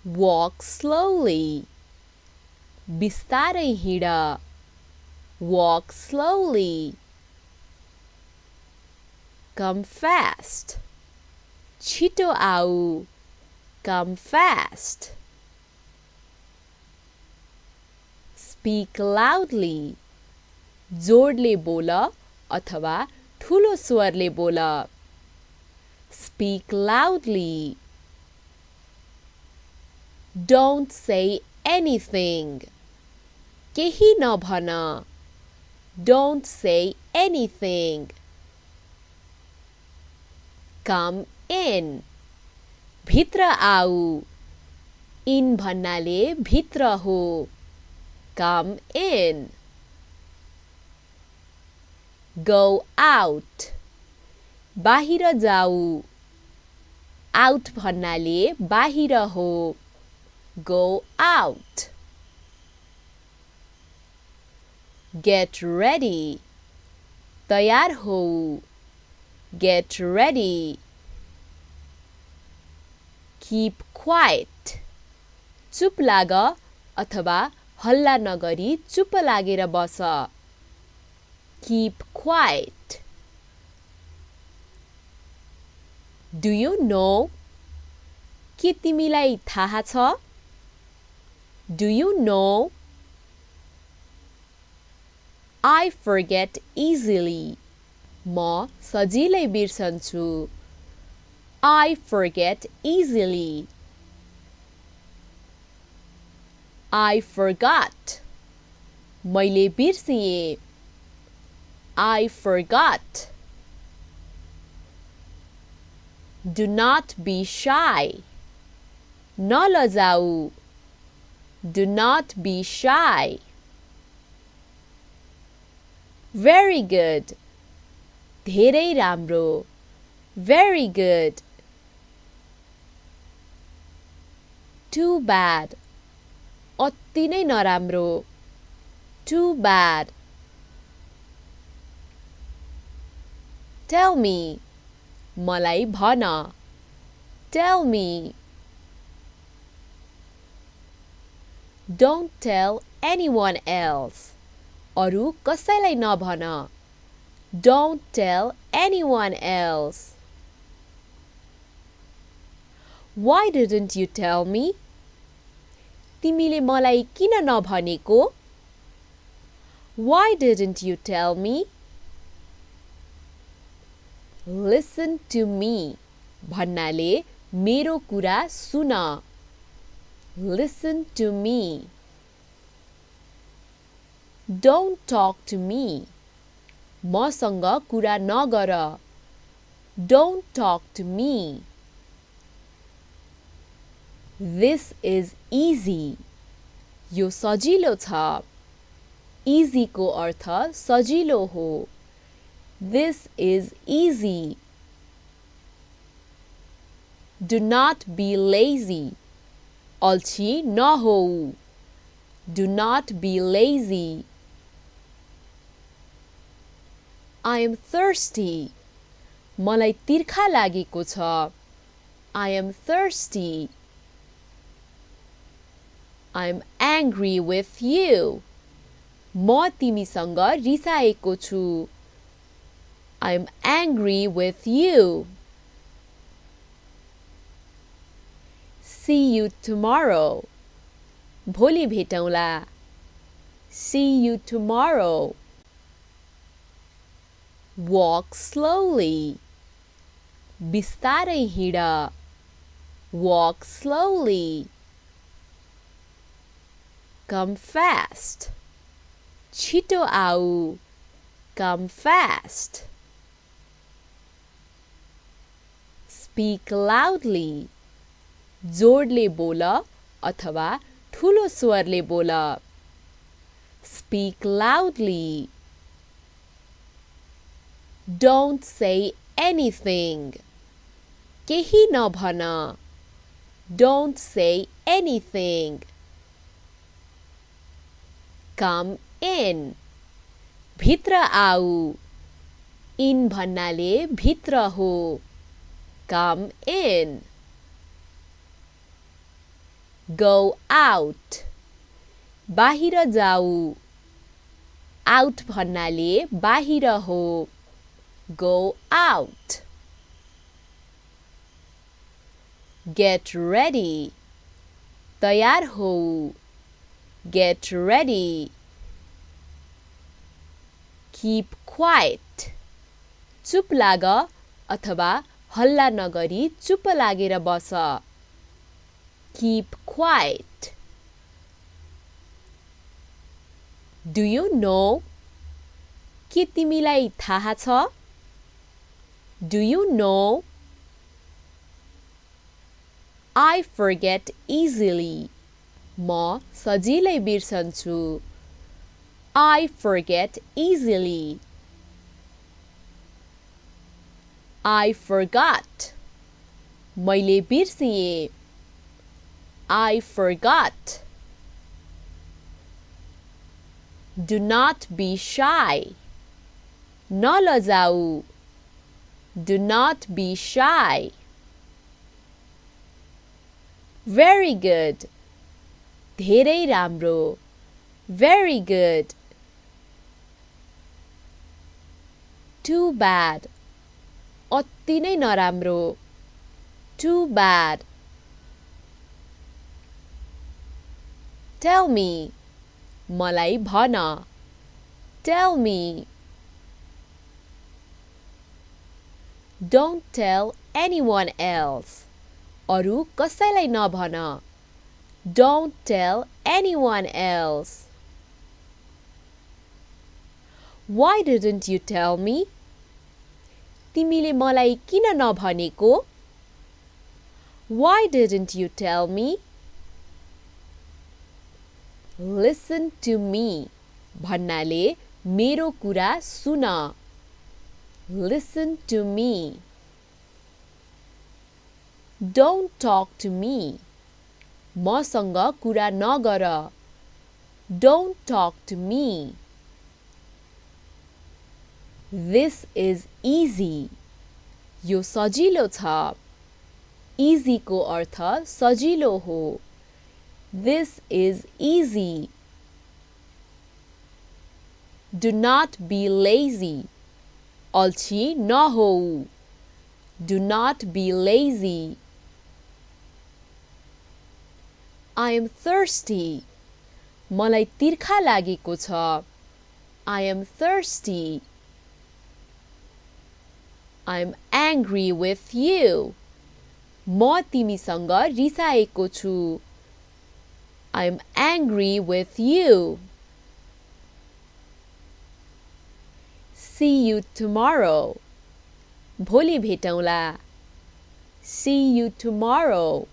Walk slowly. बिस्तारै हिँड. Walk slowly. Come fast. छिटो आऊ. Come fast. Speak loudly. जोडले बोल अथवा ठुलो स्वरले बोल. Speak loudly. Don't say anything. केही नभन. Don't say anything. Come in. भित्र आऊ. In भन्नाले भित्र हो. Come in. Go out. बाहिर जाऊ. Out भन्नाले बाहिर हो. Go out. Get ready. तयार हो. Get ready. Keep quiet. चुप लाग अथवा हल्ला नगरी चुप लागेर बस. Keep quiet. Do you know? के तिमीलाई थाहा छ? Do you know? I forget easily. म सजिलै बिर्सन्छु. I forget easily. I forgot. मैले बिर्सिएँ. I forgot. Do not be shy. नलजाऊ. Do not be shy. Very good. धेरै राम्रो. Very good. Too bad. अति नै नराम्रो. Too bad. Tell me. मलाई भन. Tell me. Don't tell anyone else. अरू कसैलाई नभन. Don't tell anyone else. Why didn't you tell me? तिमीले मलाई किन नभनेको? Why didn't you tell me? Listen to me. भन्नाले मेरो कुरा सुन. Listen to me. Don't talk to me. मसँग कुरा नगर. Don't talk to me. This is easy. यो सजिलो छ. Easy को अर्थ सजिलो हो. This is easy. Do not be lazy. अल्छी नहोऊ. Do not be lazy. I am thirsty. मलाई तिर्खा लागेको छ. I am thirsty. I am angry with you. म तिमीसँग रिसाएको छु. I am angry with you. See you tomorrow. भोलि भेटौँला. See you tomorrow. Walk slowly. बिस्तारै हिँड. Walk slowly. Come fast. छिटो आऊ. Come fast. Speak loudly. जोडले बोल अथवा ठुलो स्वरले बोल. Speak loudly. Don't say anything. केही नभन. Don't say anything. Come in. भित्र आऊ. In भन्नाले भित्र हो. Come in. Go out. बाहिर जाऊ. Out भन्नाले बाहिर हो. Go out. Get ready. तयार हो. Get ready. Keep quiet. चुप लाग अथवा हल्ला नगरी चुप लागेर बस. Keep quiet. Do you know? के तिमीलाई थाहा छ? Do you know? I forget easily. म सजिलै बिर्सन्छु. I forget easily. I forgot. मैले बिर्सिएँ. I forgot. Do not be shy. नलजाऊ. Do not be shy. Very good. धेरै राम्रो. Very good. Too bad. अति नै नराम्रो. Too bad. Tell me. मलाई भन. Tell me. Don't tell anyone else. अरू कसैलाई नभन. Don't tell anyone else. Why didn't you tell me? तिमीले मलाई किन नभनेको? Why didn't you tell me? Listen to me. भन्नाले मेरो कुरा सुन. Listen to me. Don't talk to me. मसँग कुरा नगर. Don't talk to me. This is easy. यो सजिलो छ. Easy को अर्थ सजिलो हो. This is easy. Do not be lazy. अल्छी नहोऊ. Do not be lazy. I am thirsty. मलाई तिर्खा लागेको छ. I am thirsty. I am angry with you. म तिमीसँग रिसाएको छु. I am angry with you. See you tomorrow. भोलि भेटौँला. See you tomorrow.